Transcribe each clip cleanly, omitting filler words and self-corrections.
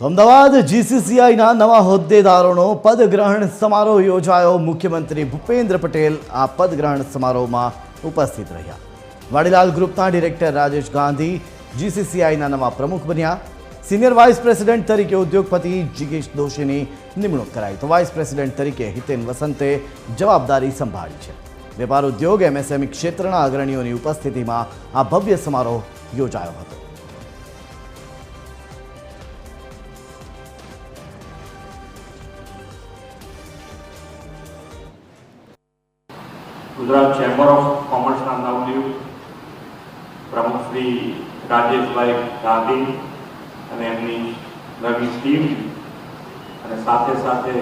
તો અમદાવાદ જીસીસીઆઈના નવા હોદ્દેદારોનો પદગ્રહણ સમારોહ યોજાયો। મુખ્યમંત્રી ભૂપેન્દ્ર પટેલ આ પદગ્રહણ સમારોહમાં ઉપસ્થિત રહ્યા। વાડીલાલ ગ્રુપના ડિરેક્ટર રાજેશ ગાંધી જીસીસીઆઈના નવા પ્રમુખ બન્યા। સિનિયર વાઇસ પ્રેસિડેન્ટ તરીકે ઉદ્યોગપતિ જિગીશ દોશીની નિમણૂક કરાઈ તો વાઇસ પ્રેસિડેન્ટ તરીકે હિતેન વસંતે જવાબદારી સંભાળી છે। વેપાર ઉદ્યોગ એમએસએમઈ ક્ષેત્રના અગ્રણીઓની ઉપસ્થિતિમાં આ ભવ્ય સમારોહ યોજાયો હતો। गुजरात चेम्बर ऑफ कॉमर्स नवनियुक्त प्रमुख श्री राजेशभाई गांधी અને એમની નવી ટીમ અને સાથે સાથે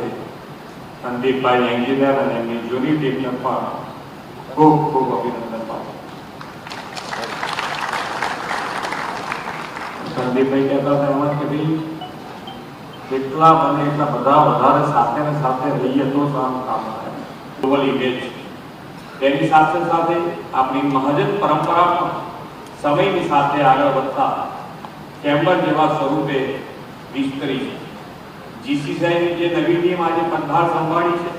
સંદીપભાઈ એન્જિનિયર અને એમની જૂની ટીમને પણ ખૂબ ખૂબ અભિનંદન પાઠવું। સંદીપભાઈ કહેતા હતા એમાં કે ભાઈ જેટલા બને એટલા બધા વધારે સાથે ને સાથે રહીએ તો સારું કામ થાય। ગ્લોબલ ઇમેજ તેની સાથે સાથે આપણી મહાજન પરંપરા પણ સમયની સાથે આગળ વધતા ચેમ્બર જેવા સ્વરૂપે વિસ્તરી છે। જીસીસીઆઈની જે નવી ટીમ આજે પદભાર સંભાળી છે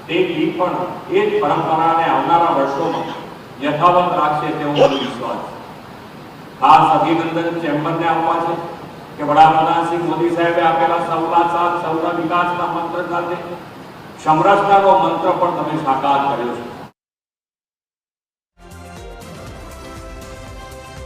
તે ટીમ પણ એ જ પરંપરાને આવનારા વર્ષોમાં યથાવત રાખશે તેવો મને વિશ્વાસ છે। ખાસ અભિનંદન ચેમ્બરને આપવા છે કે વડાપ્રધાન શ્રી મોદી સાહેબે આપેલા સૌના સાથ સૌના વિકાસના મંત્ર સાથે સમરસતાનો મંત્ર પણ તમે સાકાર કર્યો છે।